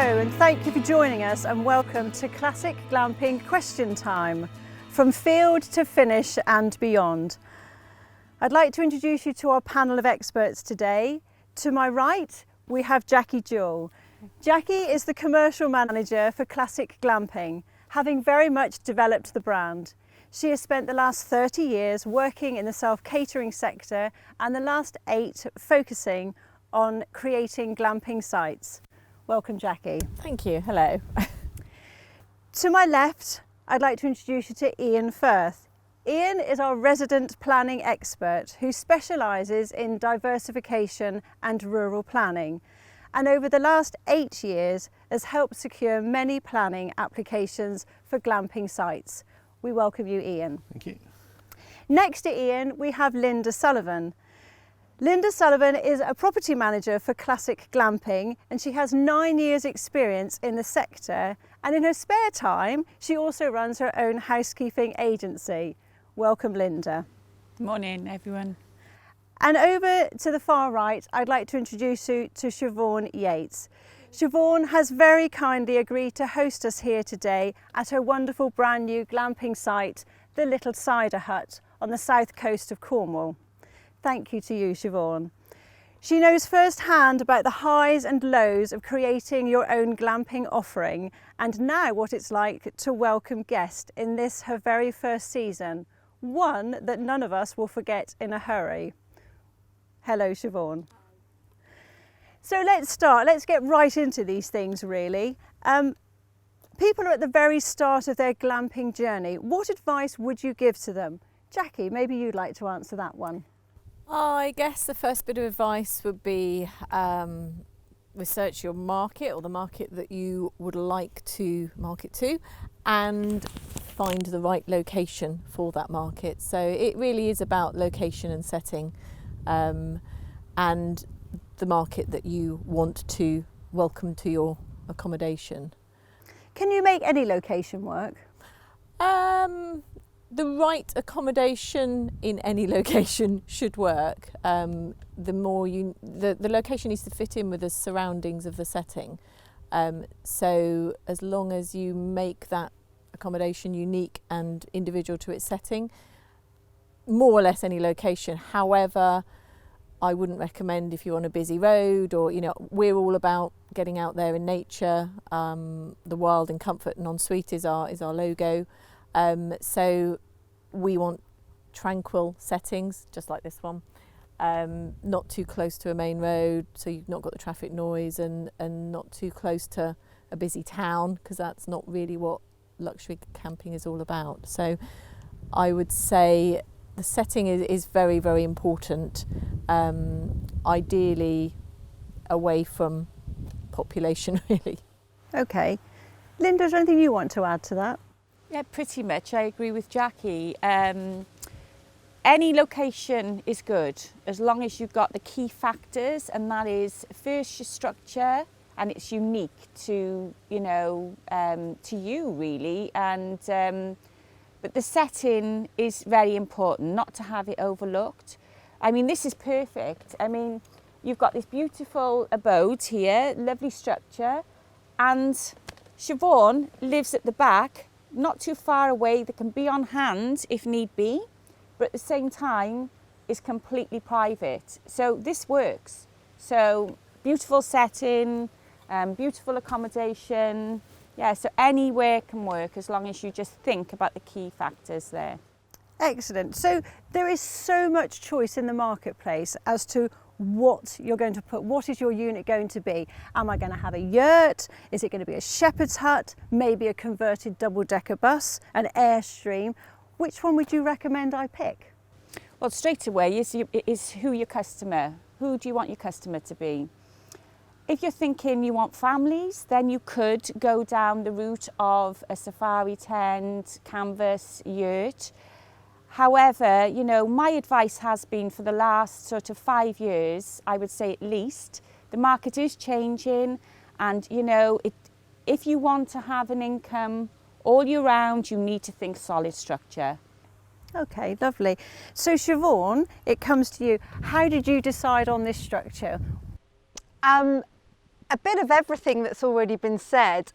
and thank you for joining us and welcome to Classic Glamping Question Time, from field to finish and beyond. I'd like to introduce you to our panel of experts today. To my right, we have Jakie Jewell. Jakie is the commercial manager for Classic Glamping, having very much developed the brand. She has spent the last 30 years working in the self-catering sector and the last 8 focusing on creating glamping sites. Welcome, Jakie. Thank you. Hello. To my left, I'd like to introduce you to Ian Firth. Ian is our resident planning expert who specialises in diversification and rural planning, and over the last 8 years has helped secure many planning applications for glamping sites. We welcome you, Ian. Thank you. Next to Ian, we have Linda Sullivan. Linda Sullivan is a property manager for Classic Glamping, and she has 9 years experience in the sector, and in her spare time she also runs her own housekeeping agency. Welcome, Linda. Morning, everyone. And over to the far right, I'd like to introduce you to Siobhan Yates. Siobhan has very kindly agreed to host us here today at her wonderful brand new glamping site, the Little Cider Hut on the south coast of Cornwall. Thank you to you, Siobhan. She knows firsthand about the highs and lows of creating your own glamping offering, and now what it's like to welcome guests in this her very first season, one that none of us will forget in a hurry. Hello, Siobhan. So let's get right into these things really. People are at the very start of their glamping journey. What advice would you give to them? Jakie, maybe you'd like to answer that one. I guess the first bit of advice would be research your market, or the market that you would like to market to, and find the right location for that market. So it really is about location and setting, and the market that you want to welcome to your accommodation. Can you make any location work? The right accommodation in any location should work. The location needs to fit in with the surroundings of the setting. So as long as you make that accommodation unique and individual to its setting, more or less any location. However, I wouldn't recommend if you're on a busy road, or we're all about getting out there in nature. The wild and comfort and ensuite is our logo. So we want tranquil settings, just like this one, not too close to a main road, so you've not got the traffic noise, and not too close to a busy town, because that's not really what luxury camping is all about. So I would say the setting is very, very important, ideally away from population really. Okay. Linda, is there anything you want to add to that? Yeah, pretty much. I agree with Jakie. Any location is good as long as you've got the key factors, and that is first your structure, and it's unique to to you really, and but the setting is very important, not to have it overlooked. I mean, this is perfect. I mean, you've got this beautiful abode here, lovely structure, and Siobhan lives at the back, not too far away, that can be on hand if need be, but at the same time is completely private. So this works. So beautiful setting, beautiful accommodation. Yeah, so anywhere can work as long as you just think about the key factors there. Excellent. So there is so much choice in the marketplace as to what you're going to put. What is your unit going to be? Am I going to have a yurt? Is it going to be a shepherd's hut? Maybe a converted double-decker bus, an Airstream? Which one would you recommend I pick? Well, straight away is who your customer. Who do you want your customer to be? If you're thinking you want families, then you could go down the route of a safari tent, canvas, yurt. However, my advice has been for the last sort of 5 years, I would say at least, the market is changing, and if you want to have an income all year round, you need to think solid structure. Okay, lovely. So Siobhan, it comes to you. How did you decide on this structure? a bit of everything that's already been said.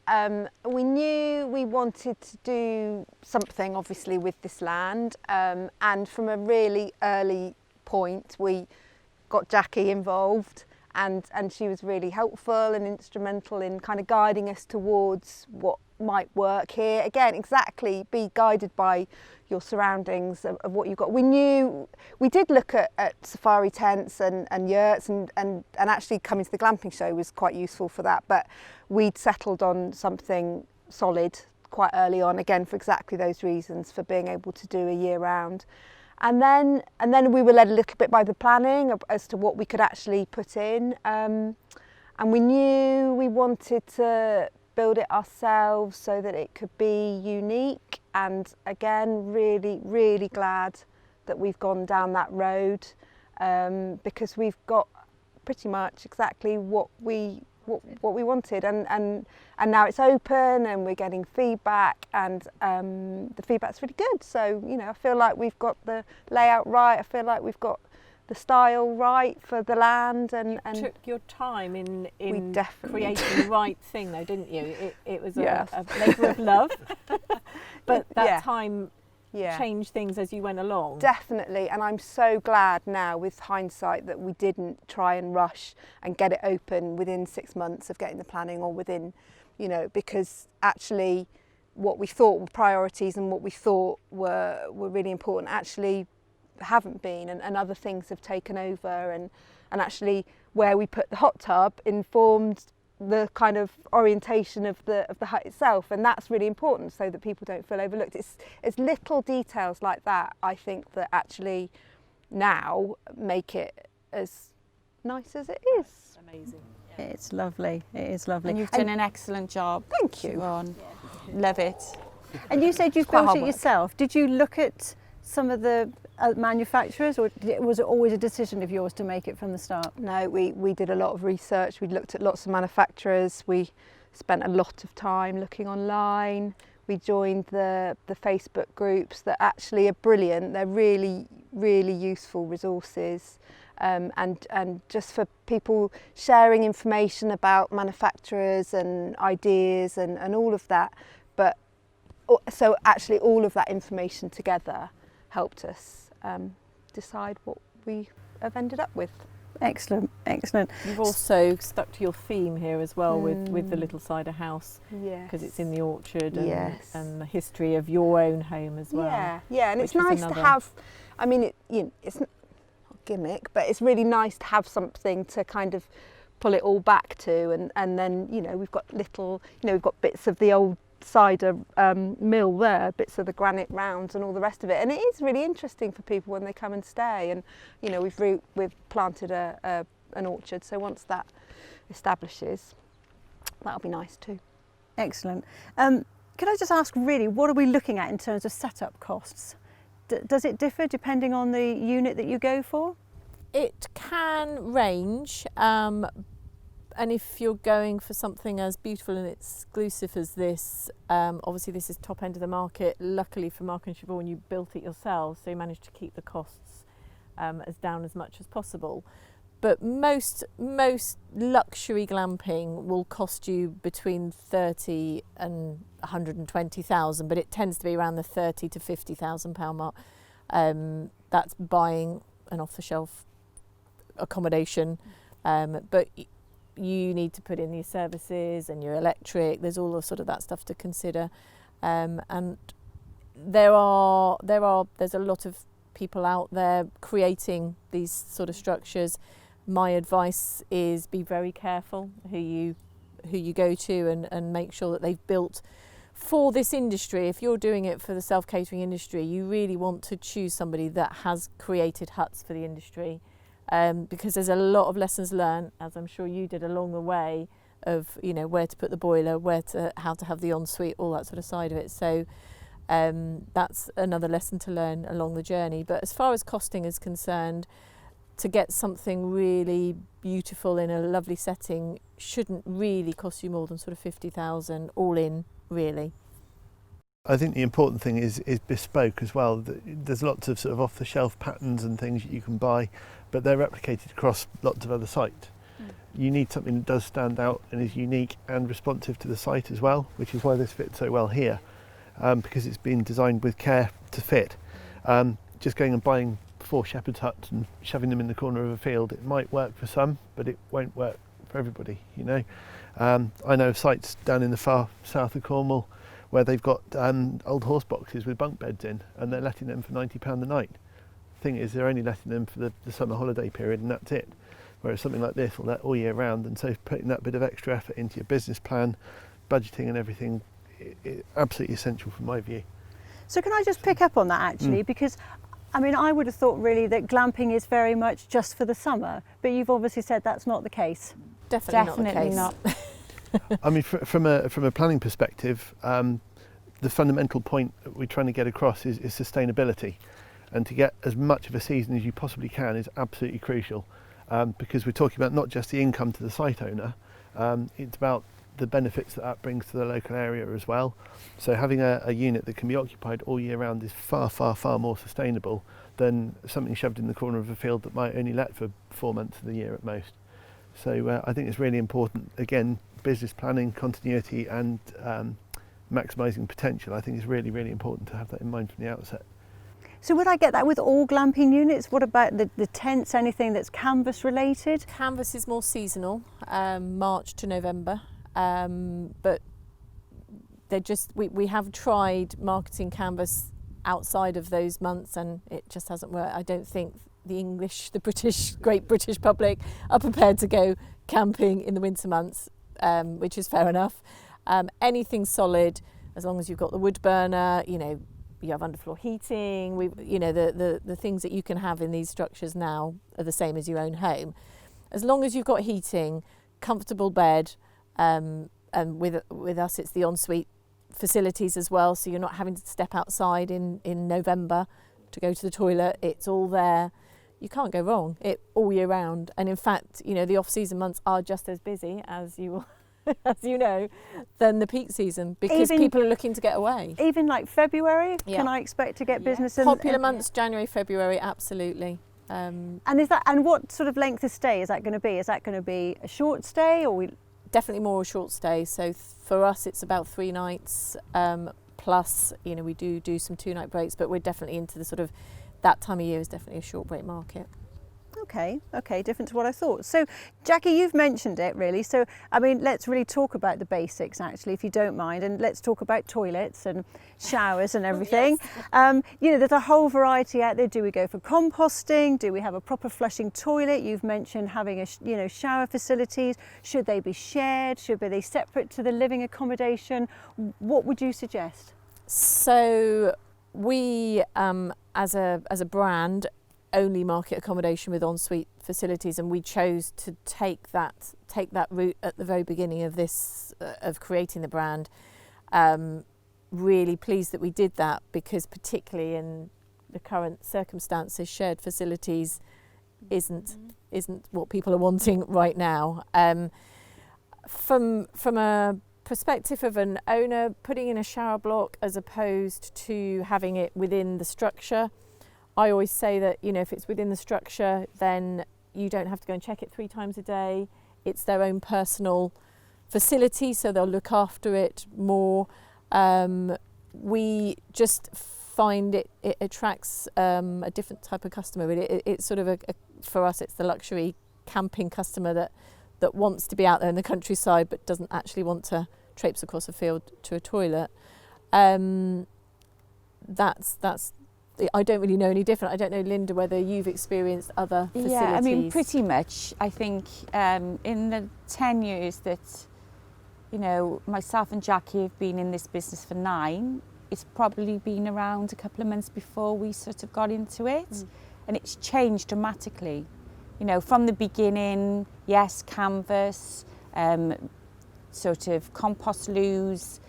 We knew we wanted to do something, obviously, with this land, and from a really early point, we got Jakie involved, and she was really helpful and instrumental in kind of guiding us towards what might work here. Again, exactly, be guided by your surroundings of what you've got. We knew, we did look at safari tents and yurts, and actually coming to the glamping show was quite useful for that, but we'd settled on something solid quite early on, again for exactly those reasons, for being able to do a year round. And then we were led a little bit by the planning as to what we could actually put in, and we knew we wanted to build it ourselves so that it could be unique. And again, really glad that we've gone down that road, because we've got pretty much exactly what we wanted, and now it's open and we're getting feedback, and the feedback's really good. So, you know, I feel like we've got the layout right, I feel like we've got the style right for the land, and you took your time in definitely creating the right thing, though, didn't you? It was Yes. a labour of love, but that Yeah. time changed things as you went along. Definitely, and I'm so glad now with hindsight that we didn't try and rush and get it open within 6 months of getting the planning, or within, you know, because actually what we thought were priorities and what we thought were really important actually haven't been, and other things have taken over, and actually where we put the hot tub informed the kind of orientation of the hut itself, and that's really important so that people don't feel overlooked. It's little details like that, I think, that actually now make it as nice as it is. Amazing. It's lovely, it is lovely. And you've done an excellent job. Thank you. Siobhan. Love it. And you said you quite built hard it work. yourself. Did you look at some of the manufacturers, or was it always a decision of yours to make it from the start? No, we did a lot of research. We looked at lots of manufacturers. We spent a lot of time looking online. We joined the Facebook groups that actually are brilliant. They're really useful resources, and just for people sharing information about manufacturers and ideas and all of that. But so actually all of that information together helped us decide what we have ended up with. Excellent, excellent. You've also stuck to your theme here as well with the little cider house, because it's in the orchard, and the history of your own home as well. Yeah, and it's nice to have, I mean, it's not a gimmick, but it's really nice to have something to kind of pull it all back to, and then, you know, we've got little, you know, we've got bits of the old cider mill there, bits of the granite rounds and all the rest of it, and it is really interesting for people when they come and stay. And you know, we've planted an orchard, so once that establishes, that'll be nice too. Excellent. Can I just ask, really, what are we looking at in terms of setup costs? Does it differ depending on the unit that you go for? It can range, and if you're going for something as beautiful and exclusive as this, obviously this is top end of the market. Luckily for Mark and Siobhan, you built it yourselves, so you managed to keep the costs as down as much as possible. But most luxury glamping will cost you between 30 and 120,000, but it tends to be around the 30 to 50,000 pound mark. That's buying an off-the-shelf accommodation, but you need to put in your services and your electric. There's all sort of that stuff to consider, and there's a lot of people out there creating these sort of structures. My advice is be very careful who you go to, and make sure that they've built for this industry. If you're doing it for the self-catering industry, you really want to choose somebody that has created huts for the industry. Because there's a lot of lessons learned, as I'm sure you did along the way, of, you know, where to put the boiler, how to have the ensuite, all that sort of side of it. So that's another lesson to learn along the journey. But as far as costing is concerned, to get something really beautiful in a lovely setting shouldn't really cost you more than sort of 50,000 all in, really. I think the important thing is bespoke as well. There's lots of sort of off-the-shelf patterns and things that you can buy, but they're replicated across lots of other sites. You need something that does stand out and is unique and responsive to the site as well, which is why this fits so well here, because it's been designed with care to fit. Just going and buying 4 shepherd's huts and shoving them in the corner of a field, it might work for some, but it won't work for everybody, you know. I know of sites down in the far south of Cornwall where they've got old horse boxes with bunk beds in, and they're letting them for £90 a night. The thing is, they're only letting them for the summer holiday period, and that's it. Whereas something like this will let all year round, and so putting that bit of extra effort into your business plan, budgeting and everything, is absolutely essential from my view. So can I just pick up on that actually, because I mean, I would have thought really that glamping is very much just for the summer, but you've obviously said that's not the case. Definitely not. I mean, from a planning perspective, the fundamental point that we're trying to get across is sustainability, and to get as much of a season as you possibly can is absolutely crucial, because we're talking about not just the income to the site owner, it's about the benefits that brings to the local area as well. So having a unit that can be occupied all year round is far, far, far more sustainable than something shoved in the corner of a field that might only let for 4 months of the year at most. So I think it's really important, again, business planning, continuity and maximising potential. I think is really, really important to have that in mind from the outset. So would I get that with all glamping units? What about the tents, anything that's canvas related? Canvas is more seasonal, March to November, but they're just, we have tried marketing canvas outside of those months and it just hasn't worked. I don't think the great British public are prepared to go camping in the winter months, which is fair enough. Anything solid, as long as you've got the wood burner, you know, you have underfloor heating, the things that you can have in these structures now are the same as your own home. As long as you've got heating, comfortable bed, and with us it's the ensuite facilities as well, so you're not having to step outside in November to go to the toilet, it's all there. You can't go wrong, it all year round. And in fact, you know, the off-season months are just as busy as you as you know, than the peak season, because people are looking to get away. Even like February, yeah. Can I expect to get business? Popular months, January, February, absolutely. And what sort of length of stay is that going to be? Is that going to be a short stay, or Definitely more a short stay. So for us, it's about 3 nights. Plus, you know, we do some 2-night breaks, but we're definitely into the sort of that time of year is definitely a short break market. Okay, different to what I thought. So, Jackie, you've mentioned it really. So, I mean, let's really talk about the basics actually, if you don't mind, and let's talk about toilets and showers and everything. Yes. You know, there's a whole variety out there. Do we go for composting? Do we have a proper flushing toilet? You've mentioned having shower facilities. Should they be shared? Should they be separate to the living accommodation? What would you suggest? So, we as a brand only market accommodation with ensuite facilities, and we chose to take that route at the very beginning of this of creating the brand. Really pleased that we did that, because particularly in the current circumstances, shared facilities isn't what people are wanting right now. From a perspective of an owner, putting in a shower block as opposed to having it within the structure, I always say that, you know, if it's within the structure, then you don't have to go and check it 3 times a day. It's their own personal facility, so they'll look after it more. We just find it attracts a different type of customer. It's sort of for us, it's the luxury camping customer that wants to be out there in the countryside but doesn't actually want to traipse across a field to a toilet. That's. I don't really know any different. I don't know, Linda, whether you've experienced other facilities. Yeah, I mean, pretty much. I think in the 10 years that, you know, myself and Jackie have been in this business for 9, it's probably been around a couple of months before we sort of got into it. And it's changed dramatically. You know, from the beginning, yes, canvas, sort of compost loos.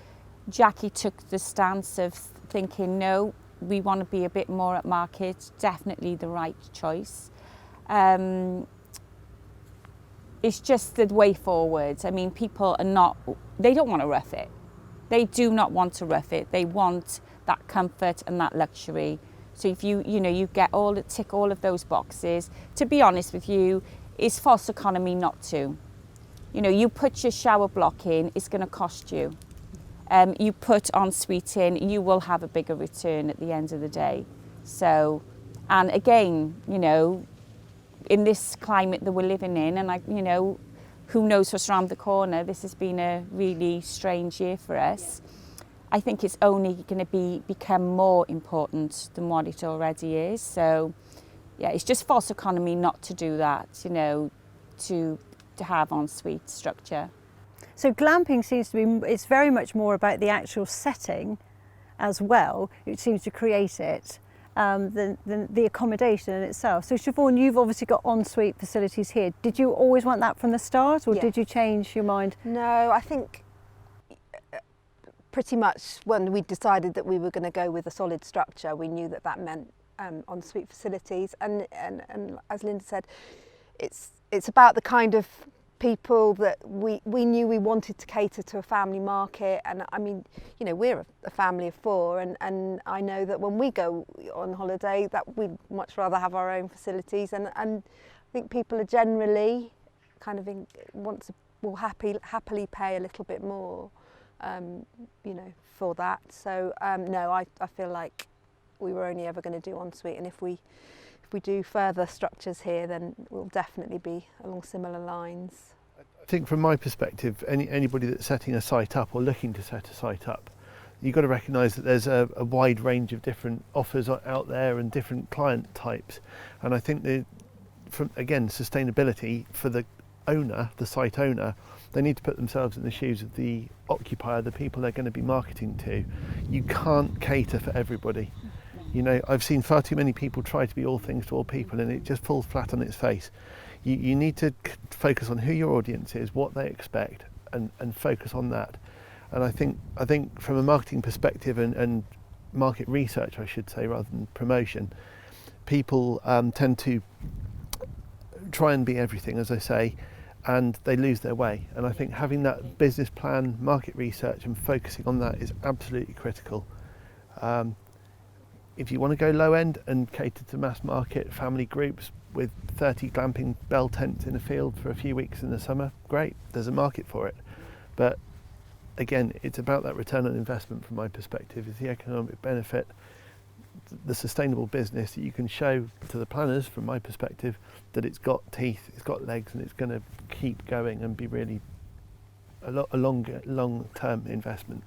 Jackie took the stance of thinking, no, we want to be a bit more at market, definitely the right choice. It's just the way forward. I mean, people they don't want to rough it. They do not want to rough it. They want that comfort and that luxury. So if you get tick all of those boxes, to be honest with you, it's false economy not to. You know, you put your shower block in, it's going to cost you. You put ensuite in, you will have a bigger return at the end of the day. So, and again, you know, in this climate that we're living in, and you know, who knows what's around the corner, this has been a really strange year for us. I think it's only going to become more important than what it already is. So, yeah, it's just false economy not to do that, you know, to have ensuite structure. So glamping seems to be, it's very much more about the actual setting as well. It seems to create it than the accommodation in itself. So Siobhan, you've obviously got ensuite facilities here. Did you always want that from the start, or did you change your mind? No, I think pretty much when we decided that we were going to go with a solid structure, we knew that that meant ensuite facilities. And as Linda said, it's about the kind of people that we knew we wanted to cater to a family market. And I mean, you know, we're a family of 4, and I know that when we go on holiday that we'd much rather have our own facilities, and I think people are generally kind of will happily pay a little bit more, you know, for that. So no, I feel like we were only ever going to do ensuite, and if we do further structures here, then we'll definitely be along similar lines. I think from my perspective, anybody that's setting a site up or looking to set a site up, you've got to recognise that there's a wide range of different offers out there and different client types. And I think again, sustainability for the owner, the site owner, they need to put themselves in the shoes of the occupier, the people they're going to be marketing to. You can't cater for everybody. You know, I've seen far too many people try to be all things to all people, and it just falls flat on its face. You need to focus on who your audience is, what they expect, and focus on that. And I think from a marketing perspective and market research, I should say, rather than promotion, people tend to try and be everything, as I say, and they lose their way. And I think having that business plan, market research, and focusing on that is absolutely critical. If you want to go low end and cater to mass market family groups with 30 glamping bell tents in a field for a few weeks in the summer, great, there's a market for it. But again, it's about that return on investment from my perspective, is the economic benefit, the sustainable business that you can show to the planners from my perspective that it's got teeth, it's got legs, and it's going to keep going and be really a long-term investment.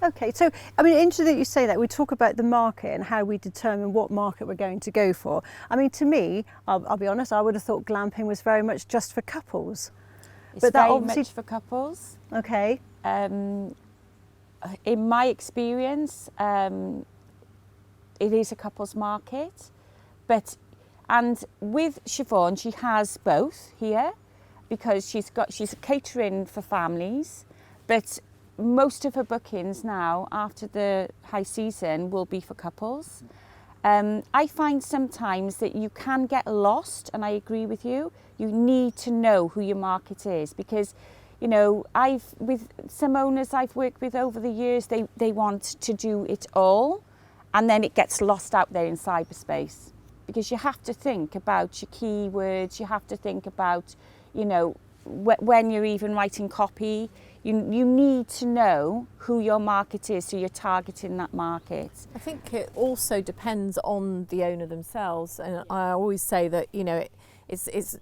Okay, so I mean, interesting that you say that. We talk about the market and how we determine what market we're going to go for. I mean, to me, I'll be honest, I would have thought glamping was very much just for couples. It's but that very obviously much for couples. Okay. In my experience, it is a couples market, and with Siobhan, she has both here, because she's catering for families, but most of her bookings now after the high season will be for couples. I find sometimes that you can get lost, and I agree with you. You need to know who your market is, because, you know, with some owners I've worked with over the years, they want to do it all, and then it gets lost out there in cyberspace, because you have to think about your keywords, you have to think about, you know, when you're even writing copy, you need to know who your market is, so you're targeting that market. I think it also depends on the owner themselves, and I always say that, you know, it's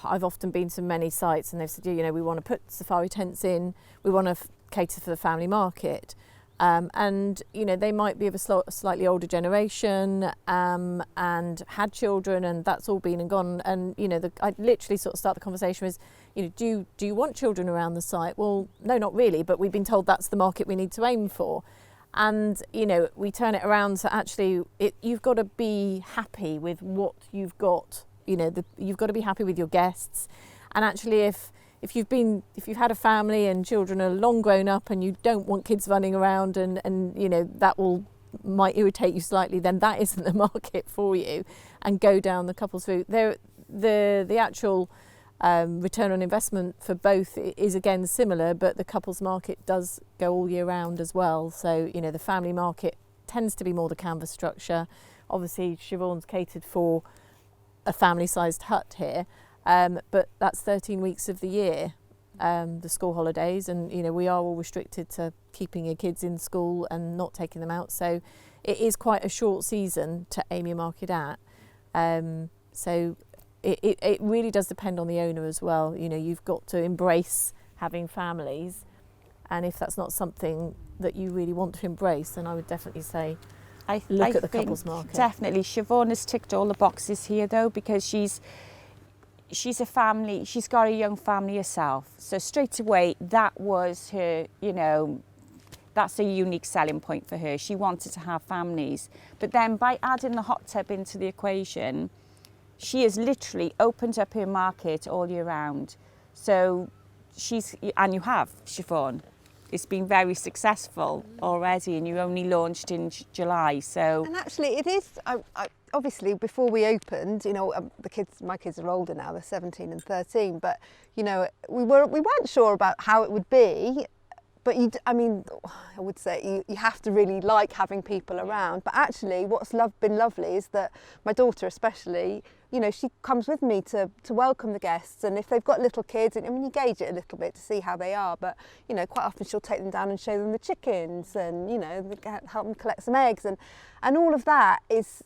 I've often been to many sites and they've said, you know, we want to put safari tents in, we want to cater for the family market. And, you know, they might be of a slightly older generation and had children, and that's all been and gone. And, you know, I literally sort of start the conversation with, you know, do you want children around the site? Well, no, not really, but we've been told that's the market we need to aim for. And, you know, we turn it around to actually, you've got to be happy with what you've got. You know, you've got to be happy with your guests. And actually, if you've had a family and children are long grown up and you don't want kids running around and you know, that might irritate you slightly, then that isn't the market for you, and go down the couples route. The actual return on investment for both is again similar, but the couples market does go all year round as well. So, you know, the family market tends to be more the canvas structure. Obviously, Siobhan's catered for a family-sized hut here, but that's 13 weeks of the year, the school holidays, and we are all restricted to keeping your kids in school and not taking them out, so it is quite a short season to aim your market at. So it really does depend on the owner as well. You've got to embrace having families, and if that's not something that you really want to embrace, then I would definitely say look at the couples market. Definitely. Siobhan has ticked all the boxes here though, because she's a family, she's got a young family herself. So straight away, that was her, that's a unique selling point for her. She wanted to have families. But then by adding the hot tub into the equation, she has literally opened up her market all year round. So and you have, Siobhan. It's been very successful already, and you only launched in July. So, and actually, it is. Obviously, before we opened, my kids are older now; they're 17 and 13. But we weren't sure about how it would be. But I would say you have to really like having people around. But actually, what's been lovely is that my daughter, especially, she comes with me to welcome the guests. And if they've got little kids, you gauge it a little bit to see how they are. But quite often she'll take them down and show them the chickens, and help them collect some eggs, and all of that is.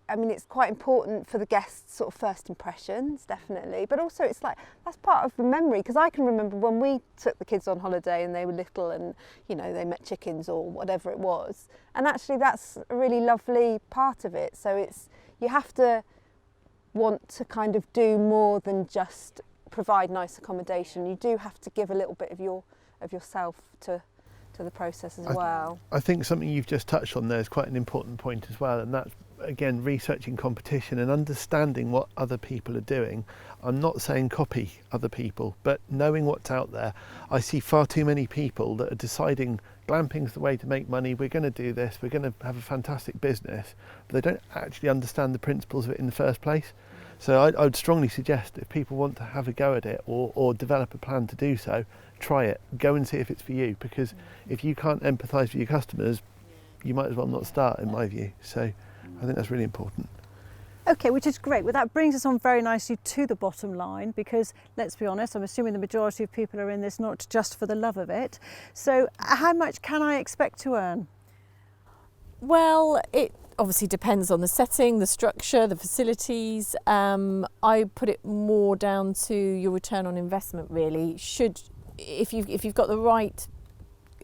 It's quite important for the guests' sort of first impressions, definitely. But also it's like, that's part of the memory, because I can remember when we took the kids on holiday and they were little and, they met chickens or whatever it was. And actually that's a really lovely part of it. So you have to want to kind of do more than just provide nice accommodation. You do have to give a little bit of yourself to the process as well. I think something you've just touched on there is quite an important point as well, and that's again researching competition and understanding what other people are doing. I'm not saying copy other people, but knowing what's out there. I see far too many people that are deciding glamping's the way to make money, we're going to do this, we're going to have a fantastic business, but they don't actually understand the principles of it in the first place. So I would strongly suggest if people want to have a go at it or develop a plan to do so, try it, go and see if it's for you, because if you can't empathise with your customers, you might as well not start, in my view. So I think that's really important. Okay, which is great. Well, that brings us on very nicely to the bottom line, because let's be honest, I'm assuming the majority of people are in this not just for the love of it. So how much can I expect to earn? Well, it obviously depends on the setting, the structure, the facilities. I put it more down to your return on investment, really. If you've got the right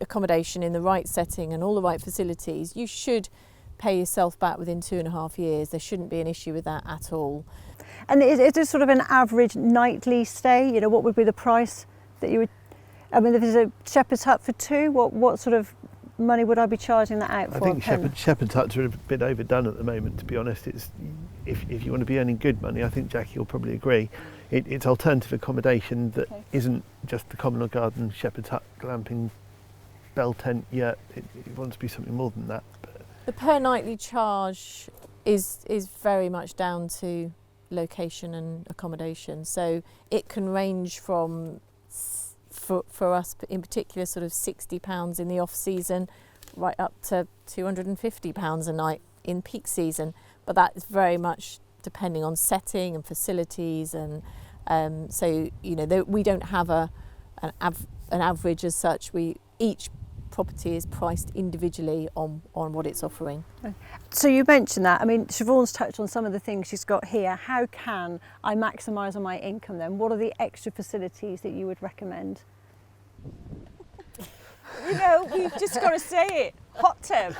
accommodation in the right setting and all the right facilities, you should pay yourself back within 2.5 years. There shouldn't be an issue with that at all. And is it sort of an average nightly stay? What would be the price that you would, if it's a shepherd's hut for two, what sort of money would I be charging that out for? I think shepherd's huts are a bit overdone at the moment, to be honest. It's if you want to be earning good money, I think Jackie will probably agree. It's alternative accommodation that isn't just the communal garden, shepherd's hut, glamping, bell tent yet. It wants to be something more than that. But the per nightly charge is very much down to location and accommodation. So it can range from, for us in particular, sort of £60 in the off season, right up to £250 a night in peak season. But that is very much depending on setting and facilities, and so we don't have an average as such. Each property is priced individually on what it's offering. So you mentioned that. Siobhan's touched on some of the things she's got here. How can I maximise on my income then? What are the extra facilities that you would recommend? We've just got to say it. Hot tub.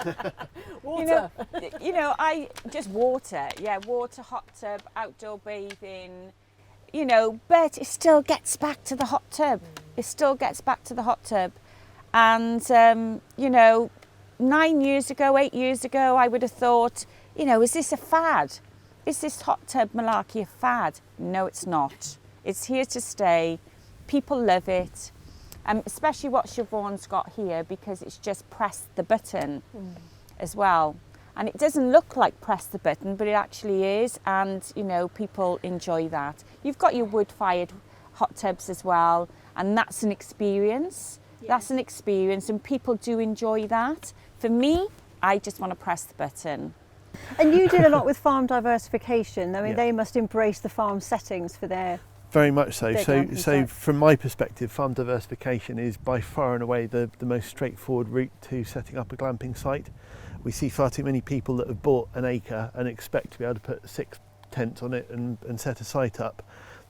Water. I just water. Yeah, water, hot tub, outdoor bathing. But it still gets back to the hot tub. It still gets back to the hot tub. And 9 years ago, 8 years ago, I would have thought, is this a fad? Is this hot tub malarkey a fad? No, it's not. It's here to stay. People love it. Especially what Siobhan's got here, because it's just press the button as well. And it doesn't look like press the button, but it actually is. And, people enjoy that. You've got your wood-fired hot tubs as well. And that's an experience. Yeah. That's an experience, and people do enjoy that. For me, I just want to press the button. And you deal a lot with farm diversification. I mean, Yeah. they must embrace the farm settings for their... Very much so. Big So, glamping so sites. from my perspective, farm diversification is by far and away the most straightforward route to setting up a glamping site. We see far too many people that have bought an acre and expect to be able to put 6 tents on it and set a site up.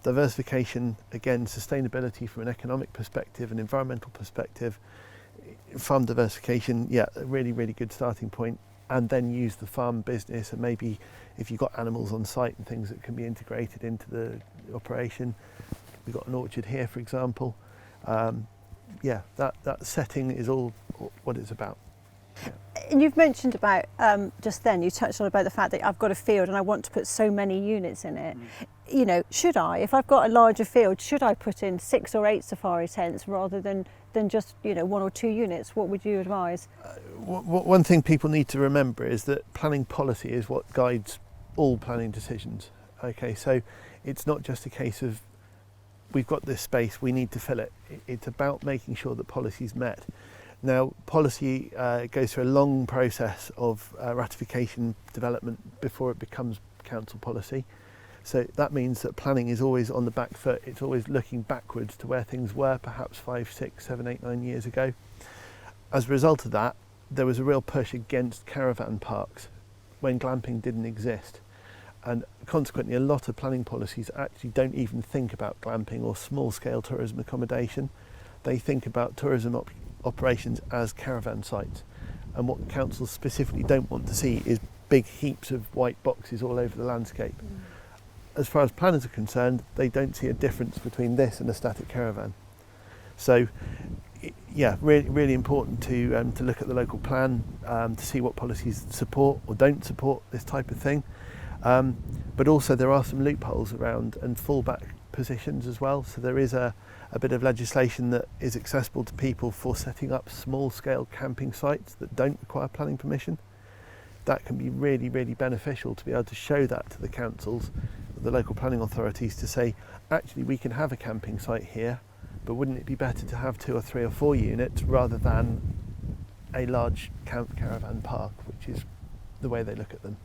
Diversification, again, sustainability from an economic perspective, an environmental perspective, farm diversification, yeah, a really, really good starting point. And then use the farm business, and maybe if you've got animals on site and things that can be integrated into the operation. We've got an orchard here, for example. Yeah, that setting is all what it's about. And you've mentioned about, just then, you touched on about the fact that I've got a field and I want to put so many units in it. You know, should I, if I've got a larger field, should I put in 6 or 8 safari tents rather than just, you know, 1 or 2 units? What would you advise? One thing people need to remember is that planning policy is what guides all planning decisions. Okay, so it's not just a case of we've got this space, we need to fill it. It's about making sure that policy is met. Now, policy goes through a long process of ratification development before it becomes council policy. So that means that planning is always on the back foot. It's always looking backwards to where things were perhaps 5, 6, 7, 8, 9 years ago. As a result of that, there was a real push against caravan parks when glamping didn't exist. And consequently, a lot of planning policies actually don't even think about glamping or small-scale tourism accommodation. They think about tourism operations as caravan sites. And what councils specifically don't want to see is big heaps of white boxes all over the landscape. As far as planners are concerned, they don't see a difference between this and a static caravan. So, yeah, really important to look at the local plan, to see what policies support or don't support this type of thing. But also there are some loopholes around and fallback positions as well. So there is a bit of legislation that is accessible to people for setting up small-scale camping sites that don't require planning permission. That can be really, really beneficial to be able to show that to the councils, the local planning authorities, to say, actually we can have a camping site here, but wouldn't it be better to have 2 or 3 or 4 units rather than a large caravan park, which is the way they look at them.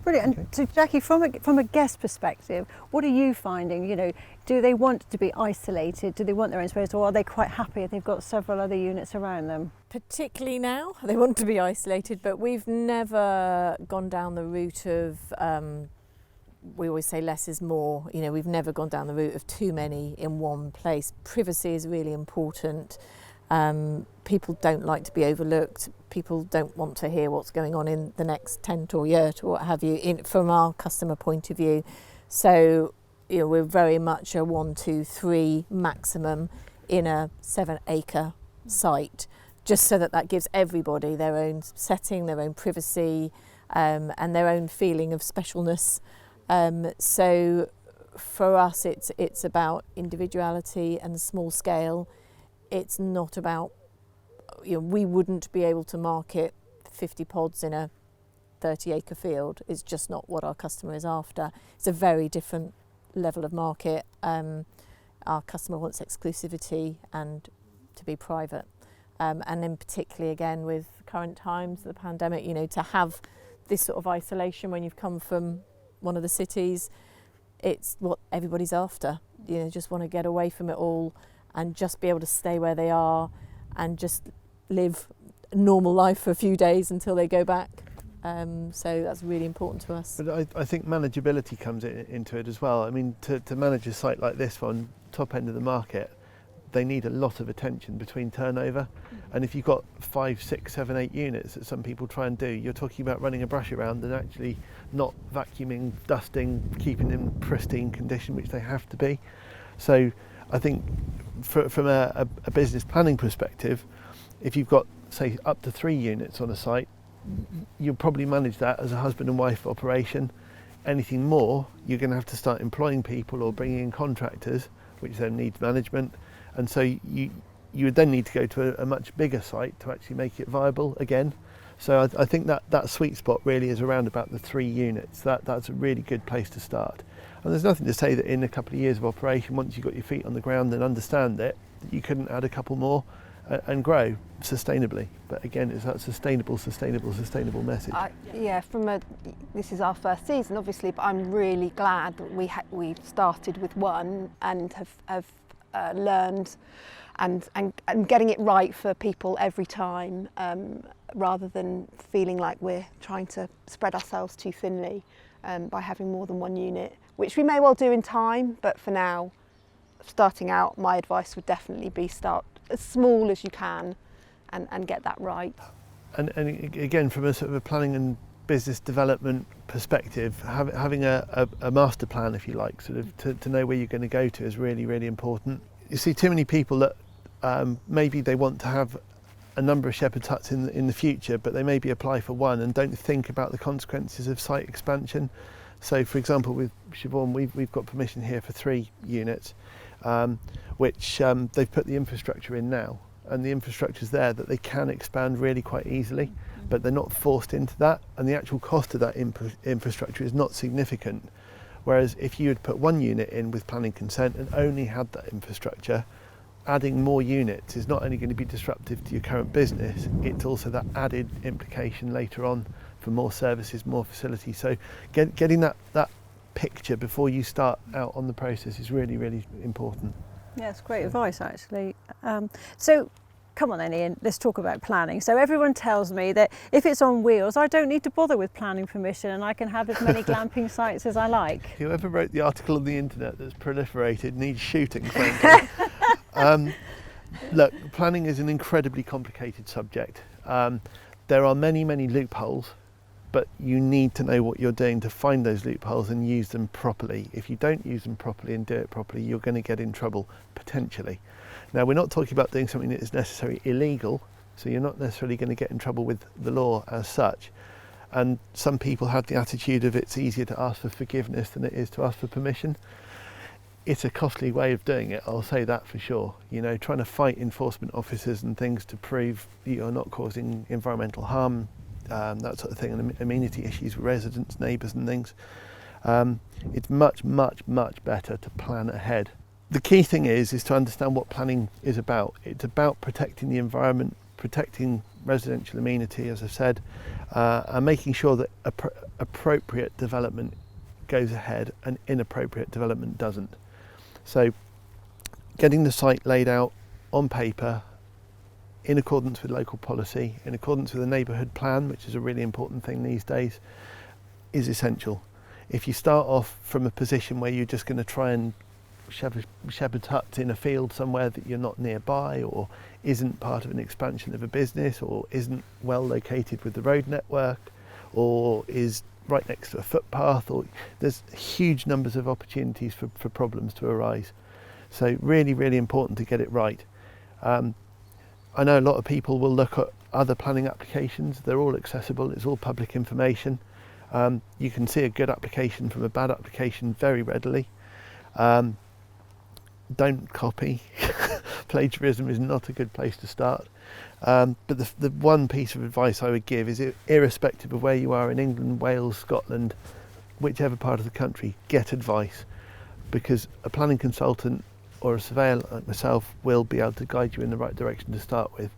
Brilliant. Okay. And so, Jackie, from a guest perspective, what are you finding? You know, do they want to be isolated? Do they want their own space, or are they quite happy if they've got several other units around them? Particularly now, they want to be isolated, but we've never gone down the route of, we always say less is more. You know, we've never gone down the route of too many in one place. Privacy is really important. People don't like to be overlooked. People don't want to hear what's going on in the next tent or yurt or what have you, from our customer point of view. So, you know, we're very much a 1, 2, 3 maximum in a 7-acre site, just so that gives everybody their own setting, their own privacy, and their own feeling of specialness. So for us, it's about individuality and small scale. It's not about, you know, we wouldn't be able to market 50 pods in a 30-acre field. It's just not what our customer is after. It's a very different level of market. Our customer wants exclusivity and to be private. And then particularly again with current times, the pandemic, you know, to have this sort of isolation when you've come from one of the cities, it's what everybody's after. You know, just want to get away from it all and just be able to stay where they are and just live a normal life for a few days until they go back. So that's really important to us. But I think manageability comes into it as well. I mean, to manage a site like this one, top end of the market, they need a lot of attention between turnover. And if you've got 5, 6, 7, 8 units that some people try and do, you're talking about running a brush around and actually not vacuuming, dusting, keeping them in pristine condition, which they have to be. So I think from a business planning perspective, if you've got, say, up to 3 units on a site, you'll probably manage that as a husband and wife operation. Anything more, you're going to have to start employing people or bringing in contractors, which then needs management. And so you would then need to go to a much bigger site to actually make it viable again. So I think that sweet spot really is around about the 3 units. That's a really good place to start. And there's nothing to say that in a couple of years of operation, once you've got your feet on the ground and understand it, you couldn't add a couple more and grow sustainably. But again, it's that sustainable message. This is our first season, obviously, but I'm really glad that we've started with one and have learned and getting it right for people every time, rather than feeling like we're trying to spread ourselves too thinly by having more than one unit, which we may well do in time, but for now, starting out, my advice would definitely be start as small as you can and get that right. And again, from a sort of a planning and business development perspective, having a master plan, if you like, sort of to know where you're going to go to is really, really important. You see too many people that maybe they want to have a number of shepherd's huts in the future, but they maybe apply for one and don't think about the consequences of site expansion. So, for example, with Siobhan, we've got permission here for 3 units, which they've put the infrastructure in now, and the infrastructure's there that they can expand really quite easily, but they're not forced into that, and the actual cost of that infrastructure is not significant. Whereas if you had put 1 unit in with planning consent and only had that infrastructure, adding more units is not only going to be disruptive to your current business, it's also that added implication later on for more services, more facilities. So getting that picture before you start out on the process is really, really important. Yeah, it's great advice, actually. So come on then, Ian, let's talk about planning. So everyone tells me that if it's on wheels, I don't need to bother with planning permission and I can have as many glamping sites as I like. Whoever wrote the article on the internet that's proliferated needs shooting, frankly. Look, planning is an incredibly complicated subject. There are many, many loopholes, but you need to know what you're doing to find those loopholes and use them properly. If you don't use them properly and do it properly, you're going to get in trouble, potentially. Now, we're not talking about doing something that is necessarily illegal, so you're not necessarily going to get in trouble with the law as such. And some people have the attitude of it's easier to ask for forgiveness than it is to ask for permission. It's a costly way of doing it, I'll say that for sure. You know, trying to fight enforcement officers and things to prove you're not causing environmental harm, that sort of thing, and amenity issues with residents, neighbours and things. It's much, much, much better to plan ahead. The key thing is to understand what planning is about. It's about protecting the environment, protecting residential amenity, as I've said, and making sure that appropriate development goes ahead and inappropriate development doesn't. So getting the site laid out on paper in accordance with local policy, in accordance with a neighbourhood plan, which is a really important thing these days, is essential. If you start off from a position where you're just going to try and shepherd's huts in a field somewhere that you're not nearby, or isn't part of an expansion of a business, or isn't well located with the road network, or is right next to a footpath, or there's huge numbers of opportunities for problems to arise. So really, really important to get it right. I know a lot of people will look at other planning applications. They're all accessible, it's all public information. You can see a good application from a bad application very readily. Don't copy. Plagiarism is not a good place to start. But the one piece of advice I would give is, irrespective of where you are in England, Wales, Scotland, whichever part of the country, get advice, because a planning consultant or a surveyor like myself will be able to guide you in the right direction to start with.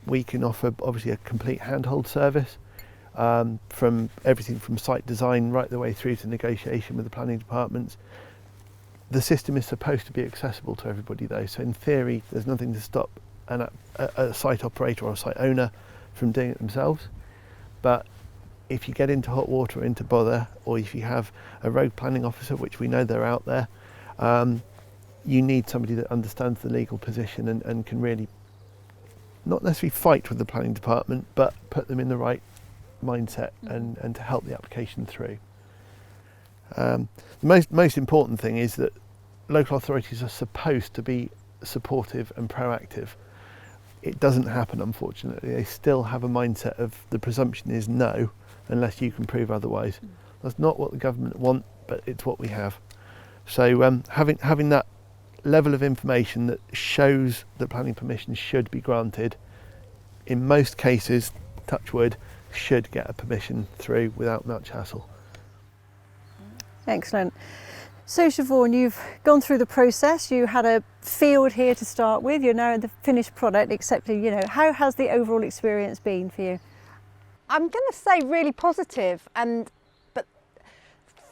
We can offer obviously a complete handhold service, from everything from site design right the way through to negotiation with the planning departments. The system is supposed to be accessible to everybody though, so in theory there's nothing to stop a site operator or a site owner from doing it themselves. But if you get into hot water or into bother, or if you have a road planning officer, which we know they're out there, you need somebody that understands the legal position and can really not necessarily fight with the planning department, but put them in the right mindset and to help the application through. The most important thing is that local authorities are supposed to be supportive and proactive. It doesn't happen, unfortunately. They still have a mindset of the presumption is no, unless you can prove otherwise. That's not what the government want, but it's what we have. So having that level of information that shows that planning permission should be granted, in most cases, touch wood, should get a permission through without much hassle. Excellent. So Siobhan, you've gone through the process, you had a field here to start with, you're now in the finished product, except, how has the overall experience been for you? I'm going to say really positive, but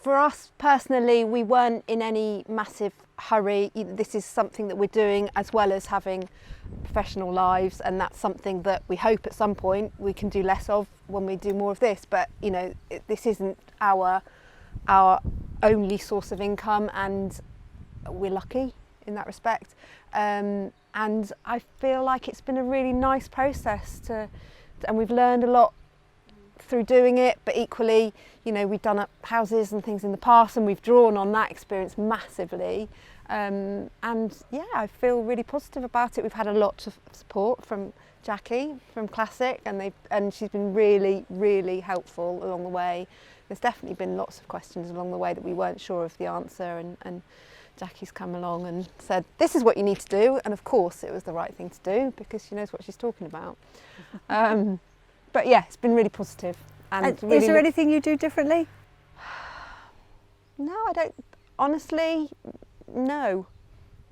for us personally, we weren't in any massive hurry. This is something that we're doing as well as having professional lives, and that's something that we hope at some point we can do less of when we do more of this. But this isn't our only source of income, and we're lucky in that respect. And I feel like it's been a really nice process and we've learned a lot through doing it, but equally, we've done up houses and things in the past, and we've drawn on that experience massively. And yeah, I feel really positive about it. We've had a lot of support from Jakie from Classic, and she's been really, really helpful along the way. There's definitely been lots of questions along the way that we weren't sure of the answer, and Jakie's come along and said, this is what you need to do, and of course it was the right thing to do because she knows what she's talking about. But yeah, it's been really positive. And really is there anything you do differently? No, I don't. Honestly, no.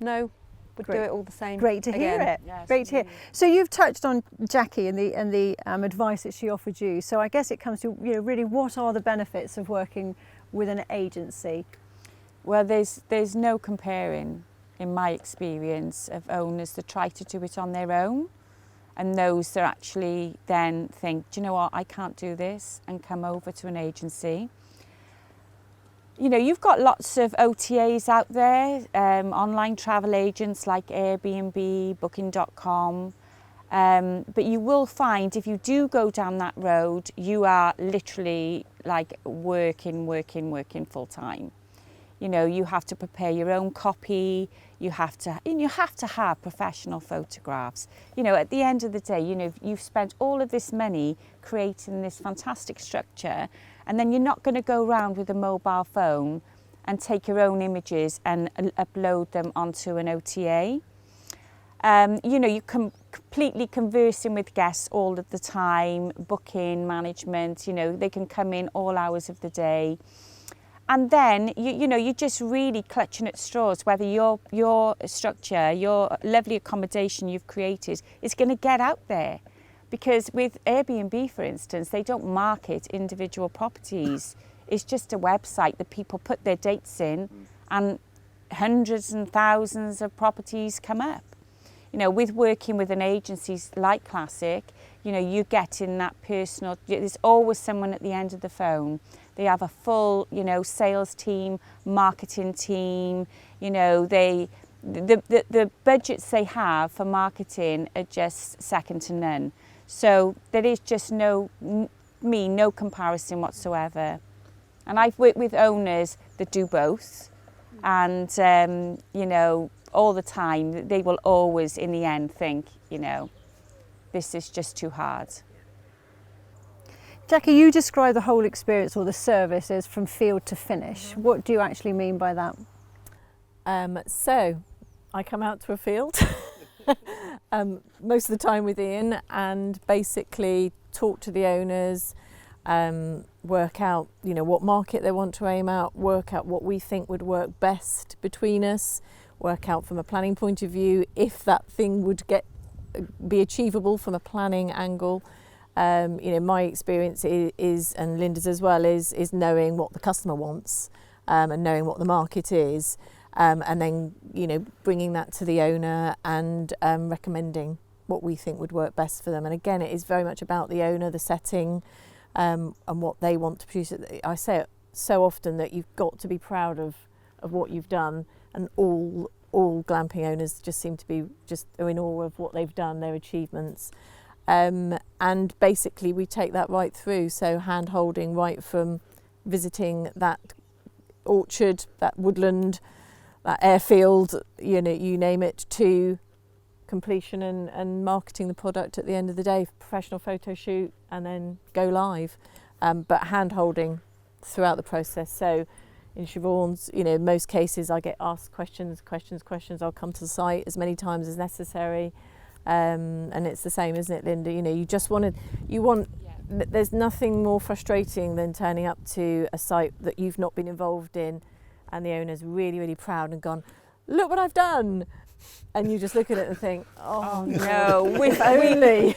Would do it all the same. Great to hear it. Yes. Great to hear. So you've touched on Jakie and the advice that she offered you. So I guess it comes to really what are the benefits of working with an agency? Well, there's no comparing, in my experience, of owners that try to do it on their own, and those that actually then think, do you know what, I can't do this, and come over to an agency. You've got lots of OTAs out there, online travel agents like Airbnb, Booking.com, but you will find if you do go down that road, you are literally like working full time. You have to prepare your own copy, you have to have professional photographs. At the end of the day, you've spent all of this money creating this fantastic structure, and then you're not going to go around with a mobile phone and take your own images and upload them onto an OTA. You can completely conversing with guests all of the time, booking, management, they can come in all hours of the day. And then, you're just really clutching at straws, whether your structure, your lovely accommodation you've created is going to get out there. Because with Airbnb, for instance, they don't market individual properties. It's just a website that people put their dates in, and hundreds and thousands of properties come up. With working with an agency like Classic, you get in that personal, there's always someone at the end of the phone. They have a full, sales team, marketing team, the budgets they have for marketing are just second to none. So there is just no comparison whatsoever. And I've worked with owners that do both, and all the time they will always in the end think, this is just too hard. Jakie, you describe the whole experience or the service as from field to finish. What do you actually mean by that? So I come out to a field most of the time with Ian, and basically talk to the owners, work out what market they want to aim at, work out what we think would work best between us, work out from a planning point of view if that thing would be achievable from a planning angle. My experience is, and Linda's as well, is knowing what the customer wants, and knowing what the market is, and then bringing that to the owner and recommending what we think would work best for them. And again, it is very much about the owner, the setting, and what they want to produce. I say it so often that you've got to be proud of what you've done, and all glamping owners just seem to be in awe of what they've done, their achievements. And basically we take that right through, so hand holding right from visiting that orchard, that woodland, that airfield, you name it, to completion and marketing the product at the end of the day, professional photo shoot, and then go live. But hand holding throughout the process. So in Siobhan's, most cases I get asked questions. I'll come to the site as many times as necessary. And it's the same, isn't it, Linda? There's nothing more frustrating than turning up to a site that you've not been involved in and the owner's really, really proud and gone, look what I've done. And you just look at it and think, oh no,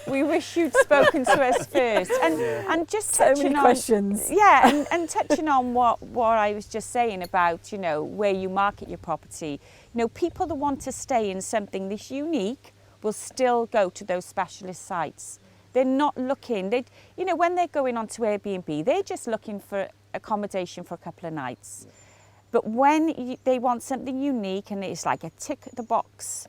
we wish you'd spoken to us first. And just so touching many on questions. Yeah, and touching on what I was just saying about, you know, where you market your property. You know, people that want to stay in something this unique will still go to those specialist sites. They're not looking, you know, when they're going onto Airbnb, they're just looking for accommodation for a couple of nights. But when they want something unique and it's like a tick the box,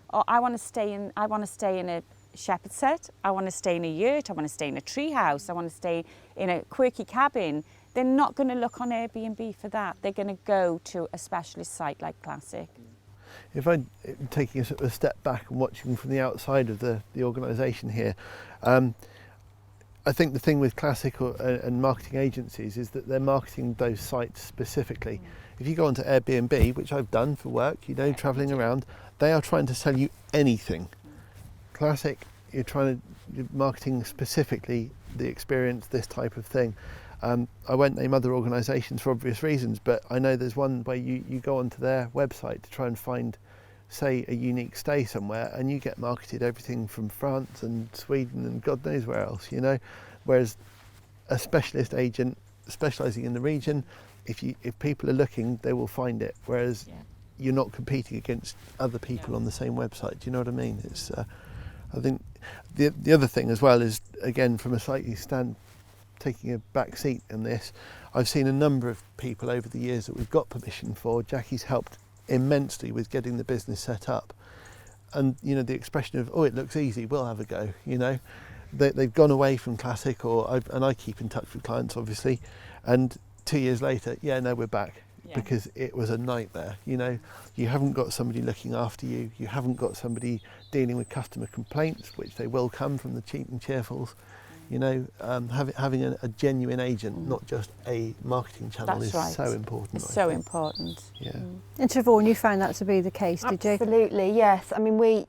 or I want to stay in a shepherd's hut, I want to stay in a yurt, I want to stay in a tree house, I want to stay in a quirky cabin, they're not going to look on Airbnb for that. They're going to go to a specialist site like Classic. If I'm taking a sort of a step back and watching from the outside of the organisation here, I think the thing with Classic and marketing agencies is that they're marketing those sites specifically. If you go onto Airbnb, which I've done for work, you know, travelling around, they are trying to sell you anything. Classic, you're marketing specifically the experience, this type of thing. I won't name other organisations for obvious reasons, but I know there's one where you go onto their website to try and find, say, a unique stay somewhere, and you get marketed everything from France and Sweden and God knows where else, you know. Whereas a specialist agent specialising in the region, if people are looking, they will find it. Whereas you're not competing against other people on the same website. Do you know what I mean? It's I think the other thing as well is, again, from a slightly taking a back seat in this, I've seen a number of people over the years that we've got permission for. Jakie's helped immensely with getting the business set up, and you know, the expression of, oh, it looks easy, we'll have a go, you know, they've gone away from Classic, and I keep in touch with clients obviously, and 2 years later, yeah, no, we're back, because it was a nightmare. You know, you haven't got somebody looking after you, you haven't got somebody dealing with customer complaints, which they will come from the cheap and cheerfuls. You know, having a genuine agent, not just a marketing channel, is so important. It's so important. Yeah. And Siobhan, you found that to be the case, did you? Absolutely, yes. I mean, we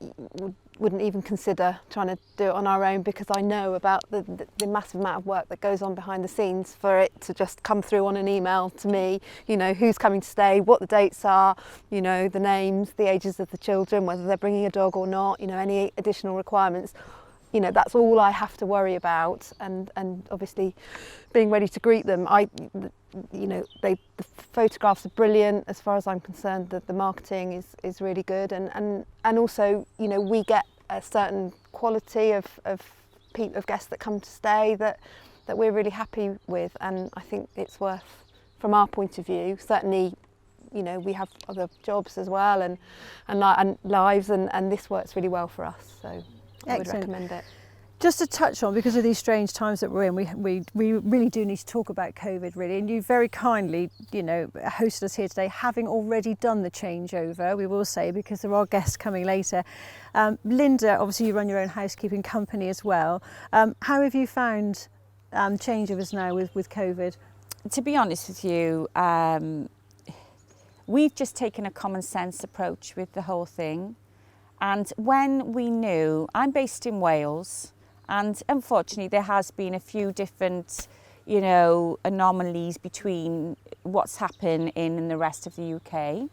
wouldn't even consider trying to do it on our own, because I know about the massive amount of work that goes on behind the scenes for it to just come through on an email to me, you know, who's coming to stay, what the dates are, you know, the names, the ages of the children, whether they're bringing a dog or not, you know, any additional requirements. You know, that's all I have to worry about, and obviously being ready to greet them. You know, the photographs are brilliant as far as I'm concerned. The marketing is really good, and also, you know, we get a certain quality of guests that come to stay that we're really happy with, and I think it's worth, from our point of view, certainly. You know, we have other jobs as well, and lives, and this works really well for us. So. I would recommend it. Just to touch on, because of these strange times that we're in, we really do need to talk about COVID, really. And you very kindly, you know, hosted us here today, having already done the changeover, we will say, because there are guests coming later. Linda, obviously you run your own housekeeping company as well. How have you found changeovers now with COVID? To be honest with you, we've just taken a common sense approach with the whole thing. And when we knew, I'm based in Wales, and unfortunately there has been a few different, you know, anomalies between what's happened in the rest of the UK.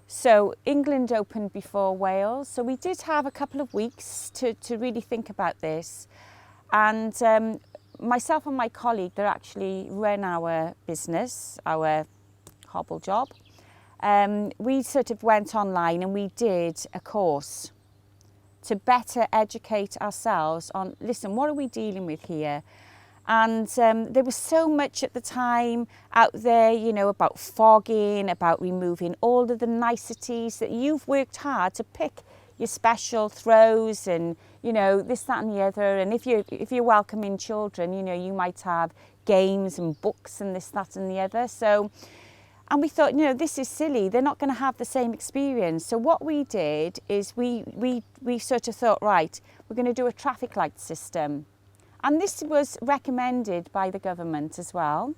So England opened before Wales, so we did have a couple of weeks to really think about this. And myself and my colleague that actually run our business, our hobble job, we sort of went online and we did a course to better educate ourselves on, listen, what are we dealing with here? And there was so much at the time out there, you know, about fogging, about removing all of the niceties that you've worked hard to pick your special throws and, you know, this, that and the other. And if you're welcoming children, you know, you might have games and books and this, that and the other. So. And we thought, you know, this is silly. They're not going to have the same experience. So what we did is we sort of thought, right, we're going to do a traffic light system. And this was recommended by the government as well.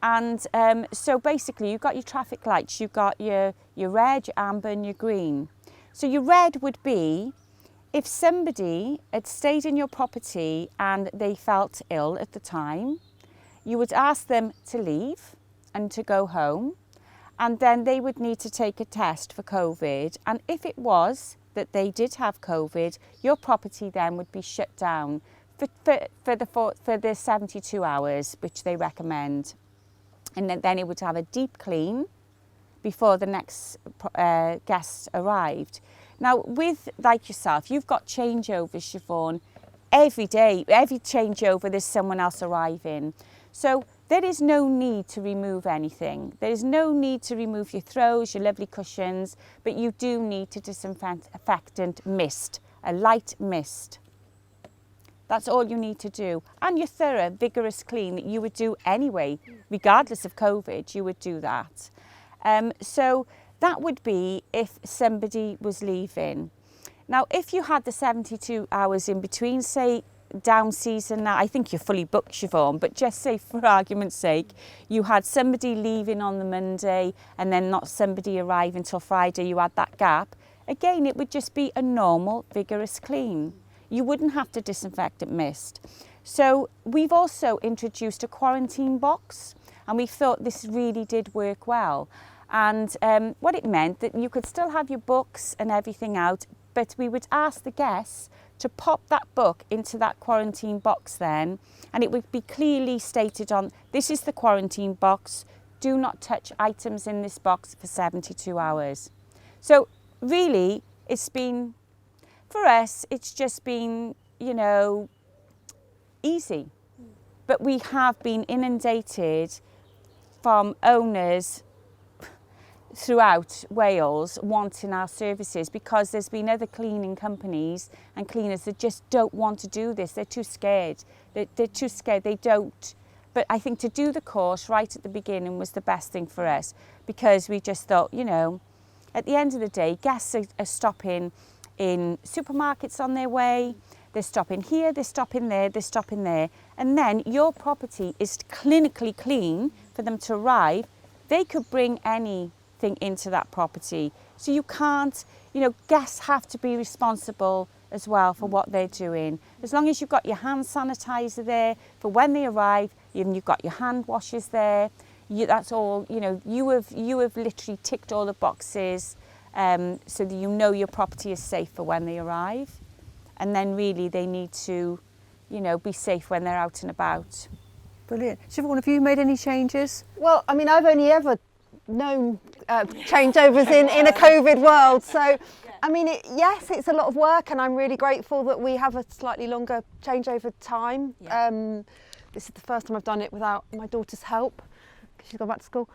And so basically you've got your traffic lights, you've got your red, your amber and your green. So your red would be if somebody had stayed in your property and they felt ill at the time, you would ask them to leave and to go home, and then they would need to take a test for COVID, and if it was that they did have COVID, your property then would be shut down for the 72 hours, which they recommend. And then it would have a deep clean before the next guest arrived. Now, with, like yourself, you've got changeovers, Siobhan, every day. Every changeover, there's someone else arriving. So there is no need to remove anything. There is no need to remove your throws, your lovely cushions, but you do need to disinfectant mist, a light mist. That's all you need to do. And your thorough, vigorous clean that you would do anyway, regardless of COVID, you would do that. So that would be if somebody was leaving. Now, if you had the 72 hours in between, say, down season now, I think you're fully booked, Siobhan, but just say for argument's sake, you had somebody leaving on the Monday and then not somebody arrive until Friday, you had that gap. Again, it would just be a normal, vigorous clean. You wouldn't have to disinfectant mist. So we've also introduced a quarantine box, and we thought this really did work well. And what it meant that you could still have your books and everything out, but we would ask the guests to pop that book into that quarantine box then, and it would be clearly stated on, this is the quarantine box, do not touch items in this box for 72 hours. So really, it's been, for us, it's just been, you know, easy. But we have been inundated from owners throughout Wales wanting our services, because there's been other cleaning companies and cleaners that just don't want to do this. They're too scared. They're too scared. They don't. But I think to do the course right at the beginning was the best thing for us, because we just thought, you know, at the end of the day, guests are stopping in supermarkets on their way, they're stopping here, they're stopping there, they're stopping there, and then your property is clinically clean for them to arrive. They could bring anything into that property, so you can't, you know, guests have to be responsible as well for what they're doing. As long as you've got your hand sanitizer there for when they arrive, you've got your hand washers there, that's all, you know, you have literally ticked all the boxes, so that you know your property is safe for when they arrive. And then really they need to, you know, be safe when they're out and about. Brilliant. Siobhan, have you made any changes? Well, I mean, I've only ever known changeovers in a COVID world. So, I mean, yes, it's a lot of work, and I'm really grateful that we have a slightly longer changeover time. Yeah. This is the first time I've done it without my daughter's help, because she's gone back to school.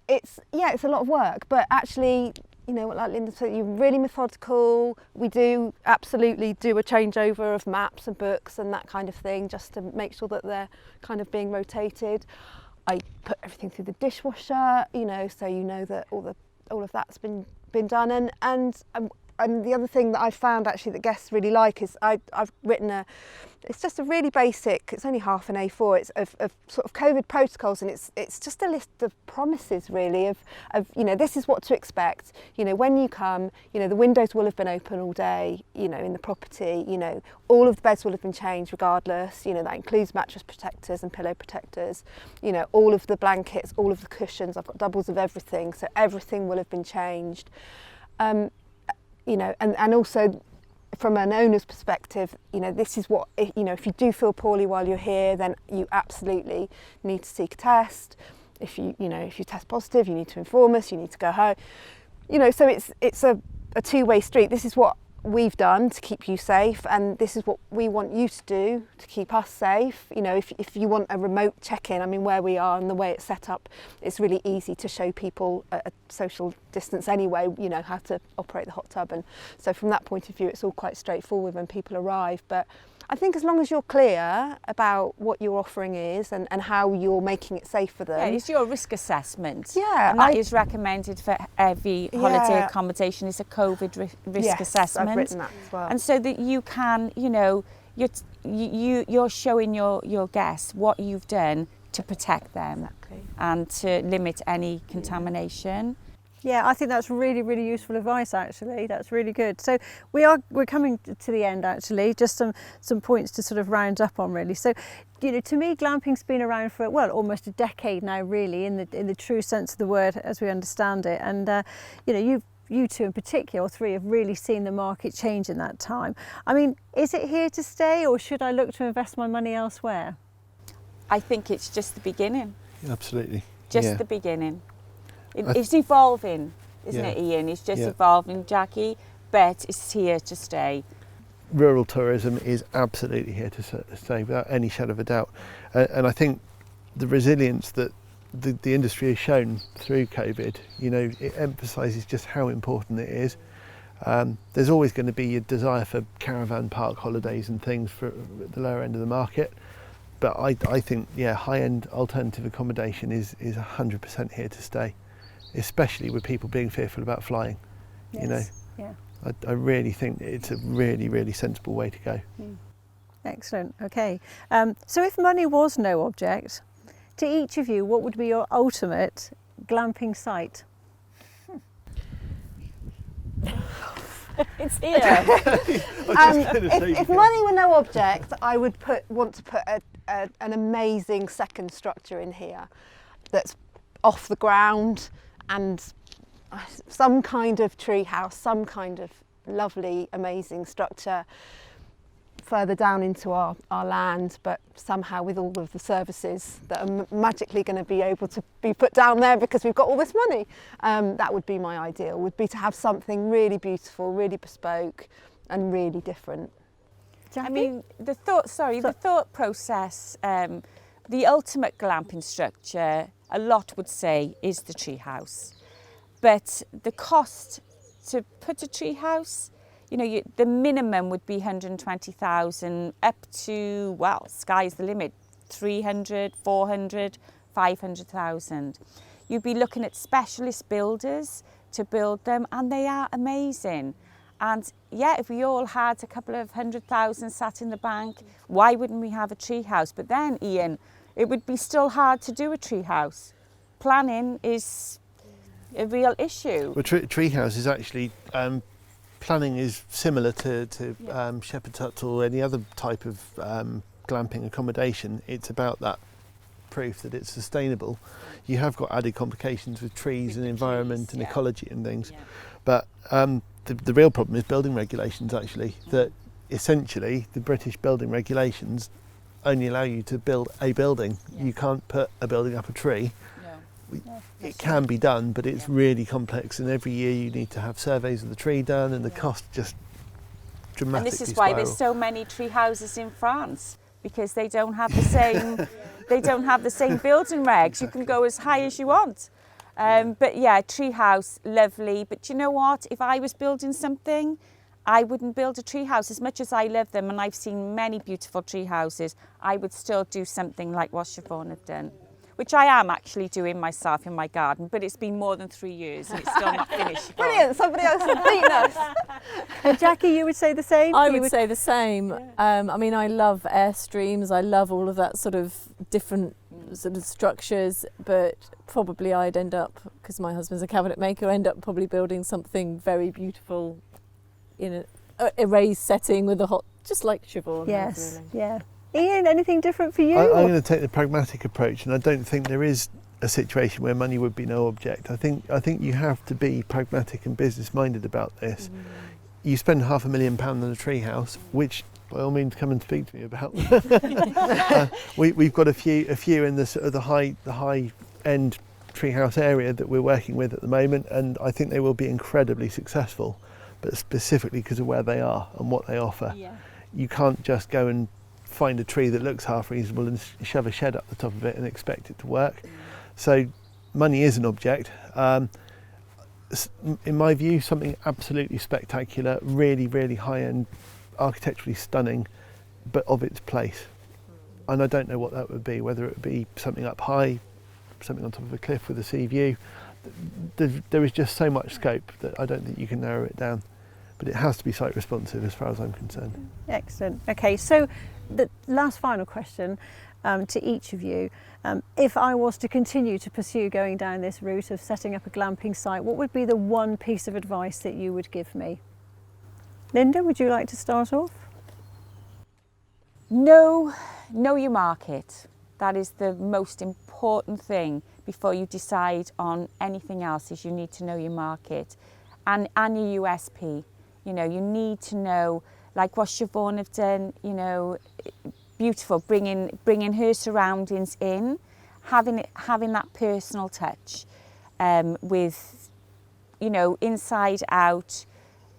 It's a lot of work, but actually, you know, like Linda said, you're really methodical. We do absolutely do a changeover of maps and books and that kind of thing, just to make sure that they're kind of being rotated. I put everything through the dishwasher, you know, so you know that all of that's been done. And the other thing that I found actually that guests really like is I've written it's just a really basic, it's only half an A4, it's of sort of COVID protocols, and it's just a list of promises really of you know, this is what to expect, you know, when you come, you know, the windows will have been open all day, you know, in the property, you know, all of the beds will have been changed regardless, you know, that includes mattress protectors and pillow protectors, you know, all of the blankets, all of the cushions, I've got doubles of everything, so everything will have been changed. You know, and also from an owner's perspective, you know, this is what, you know, if you do feel poorly while you're here, then you absolutely need to seek a test. If you test positive, you need to inform us, you need to go home. You know, so it's a two-way street. This is what we've done to keep you safe, and this is what we want you to do to keep us safe. You know, if you want a remote check-in, I mean, where we are and the way it's set up, it's really easy to show people a social distance anyway, you know, how to operate the hot tub, and so from that point of view it's all quite straightforward when people arrive. But I think as long as you're clear about what your offering is and how you're making it safe for them. Yeah, it's your risk assessment. Yeah. And that is recommended for every holiday accommodation, is a COVID risk assessment. I've written that as well. And so that you can, you know, you're showing your guests what you've done to protect them and to limit any contamination. Yeah, I think that's really, really useful advice actually. That's really good. So we're coming to the end actually, just some points to sort of round up on really. So, you know, to me glamping's been around for, well, almost a decade now really, in the true sense of the word as we understand it. And you know, you two in particular, or three, have really seen the market change in that time. I mean, is it here to stay, or should I look to invest my money elsewhere? I think it's just the beginning. Absolutely. Just the beginning. It's evolving, isn't it, Ian? It's just evolving, Jackie, but it's here to stay. Rural tourism is absolutely here to stay without any shadow of a doubt. And I think the resilience that the industry has shown through COVID, you know, it emphasises just how important it is. There's always going to be a desire for caravan park holidays and things for the lower end of the market. But I think, high-end alternative accommodation is 100% here to stay, especially with people being fearful about flying. Yes. You know, I really think it's a really, really sensible way to go. Excellent. Okay. So if money was no object, to each of you, what would be your ultimate glamping site? It's here. If money were no object, I would want to put an amazing second structure in here that's off the ground, and some kind of tree house, some kind of lovely, amazing structure further down into our land, but somehow with all of the services that are magically going to be able to be put down there because we've got all this money. That would be my ideal, would be to have something really beautiful, really bespoke and really different. Jackie? I mean, the thought process, the ultimate glamping structure, a lot would say, is the tree house. But the cost to put a tree house, you know, the minimum would be 120,000 up to, well, sky's the limit, 300, 400, 500,000. You'd be looking at specialist builders to build them, and they are amazing. And yeah, if we all had a couple of 100,000 sat in the bank, why wouldn't we have a tree house? But then, Ian, it would be still hard to do a tree house. Planning is a real issue. Well, tree house is actually, planning is similar to shepherd's hut or any other type of glamping accommodation. It's about that proof that it's sustainable. You have got added complications with trees and environment and ecology and things, but the real problem is building regulations actually, that essentially the British building regulations only allow you to build a building. You can't put a building up a tree. It can be done, but it's really complex, and every year you need to have surveys of the tree done, and the cost just dramatically And this is why there's so many tree houses in France, because they don't have the same building regs. You can go as high as you want. But yeah, tree house, lovely. But you know what? If I was building something, I wouldn't build a tree house. As much as I love them, and I've seen many beautiful tree houses, I would still do something like what Siobhan had done, which I am actually doing myself in my garden, but it's been more than 3 years and it's still not finished. Brilliant, somebody else has beaten us. And Jackie, you would say the same? I would say the same. I mean, I love airstreams. I love all of that sort of different sort of structures, but probably I'd end up, because my husband's a cabinet maker, end up probably building something very beautiful in a raised setting with a hot, just like Siobhan. Yes, really. yeah. Ian, anything different for you? I'm going to take the pragmatic approach, and I don't think there is a situation where money would be no object. I think you have to be pragmatic and business minded about this. You spend £500,000 on a tree house, which by all means come and speak to me about. We've got a few in the sort of the high end treehouse area that we're working with at the moment, and I think they will be incredibly successful, but specifically because of where they are and what they offer. You can't just go and find a tree that looks half reasonable and shove a shed up the top of it and expect it to work. So money is an object. In my view, something absolutely spectacular, really, really high-end, architecturally stunning, but of its place. And I don't know what that would be, whether it would be something up high, something on top of a cliff with a sea view. There is just so much scope that I don't think you can narrow it down. but it has to be site responsive as far as I'm concerned. Excellent. Okay, so the last final question to each of you. If I was to continue to pursue going down this route of setting up a glamping site, what would be the one piece of advice that you would give me? Linda, would you like to start off? Know your market. That is the most important thing before you decide on anything else, is you need to know your market and your USP. You know, you need to know, like what Siobhan have done, you know, beautiful, bringing her surroundings in, having that personal touch with, you know, inside out,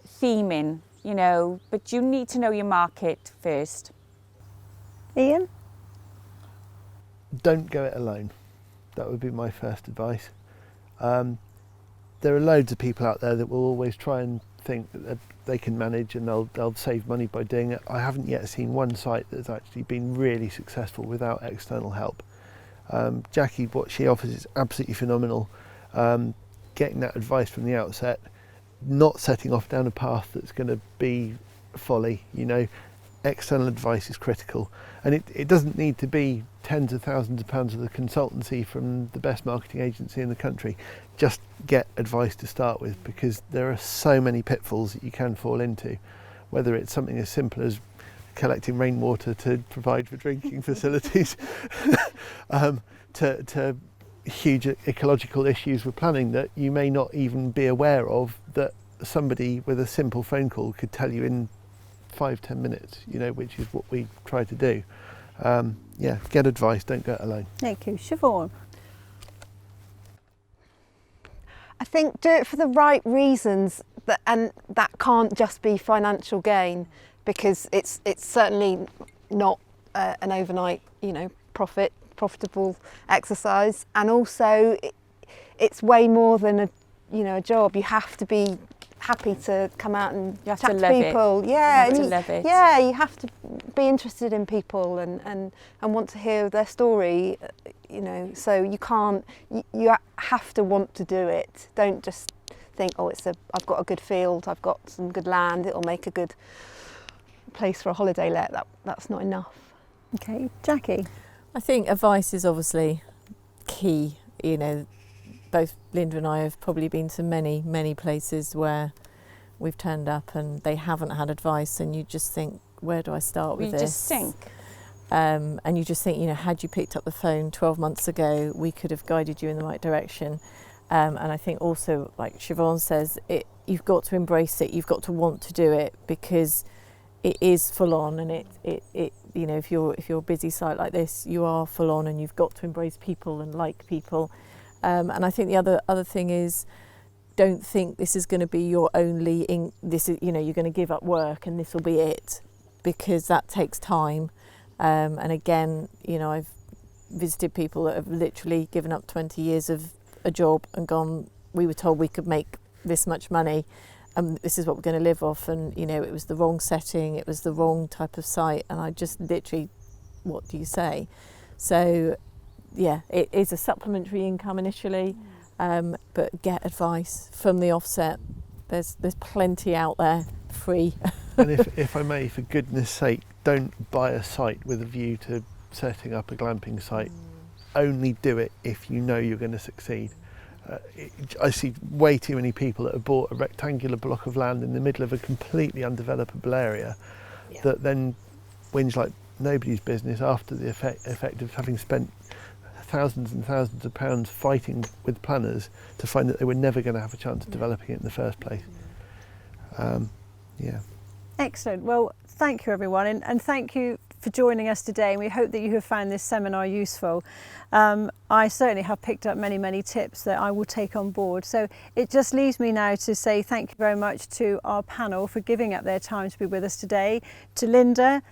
theming, you know, but you need to know your market first. Ian? Don't go it alone. That would be my first advice. There are loads of people out there that will always try and think that they can manage and they'll save money by doing it. I haven't yet seen one site that's actually been really successful without external help. Jakie, what she offers is absolutely phenomenal. Getting that advice from the outset, not setting off down a path that's going to be folly, you know. External advice is critical, and it doesn't need to be tens of thousands of pounds of the consultancy from the best marketing agency in the country. Just get advice to start with, because there are so many pitfalls that you can fall into, whether it's something as simple as collecting rainwater to provide for drinking facilities to huge ecological issues with planning that you may not even be aware of, that somebody with a simple phone call could tell you in 5-10 minutes, you know, which is what we try to do. Yeah, get advice, don't go it alone. Thank you. Siobhan? I think do it for the right reasons, and that can't just be financial gain, because it's certainly not an overnight, you know, profitable exercise, and also it's way more than a job. You have to be happy to come out and chat to people. Yeah, you have to love it. Yeah, you have to be interested in people and want to hear their story. You know, so you can't. You have to want to do it. Don't just think, oh, I've got a good field, I've got some good land, it'll make a good place for a holiday let. That's not enough. Okay, Jakie? I think advice is obviously key. You know, both Linda and I have probably been to many, many places where we've turned up and they haven't had advice, and you just think, where do I start with this? You just think. And you just think, you know, had you picked up the phone 12 months ago, we could have guided you in the right direction. And I think also, like Siobhan says, you've got to embrace it, you've got to want to do it, because it is full on, and it you know, if you're a busy site like this, you are full on, and you've got to embrace people and like people. And I think the other thing is, don't think this is going to be your only this is, you know, you're going to give up work and this will be it, because that takes time. And again, you know, I've visited people that have literally given up 20 years of a job and gone, we were told we could make this much money and this is what we're going to live off, and you know, it was the wrong setting, it was the wrong type of site, and I just literally, what do you say? So yeah, it is a supplementary income initially, but get advice from the offset. There's plenty out there free. And if I may, for goodness sake, don't buy a site with a view to setting up a glamping site. Only do it if you know you're going to succeed. I see way too many people that have bought a rectangular block of land in the middle of a completely undevelopable area that then whinge like nobody's business after the effect of having spent thousands and thousands of pounds fighting with planners to find that they were never going to have a chance of developing it in the first place. Yeah. Excellent. Well, thank you everyone, and thank you for joining us today, and we hope that you have found this seminar useful. I certainly have picked up many tips that I will take on board. So it just leaves me now to say thank you very much to our panel for giving up their time to be with us today. To Linda,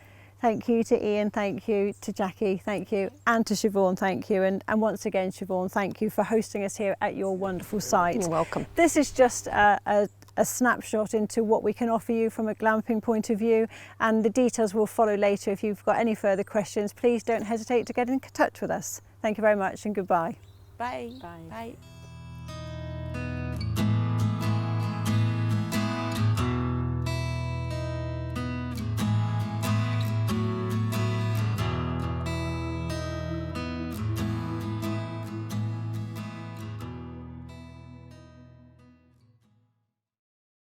thank you. To Ian, thank you. To Jakie, thank you. And to Siobhan, thank you. And once again, Siobhan, thank you for hosting us here at your wonderful site. You're welcome. This is just a snapshot into what we can offer you from a glamping point of view, and the details will follow later. If you've got any further questions, please don't hesitate to get in touch with us. Thank you very much and goodbye. Bye. Bye. Bye.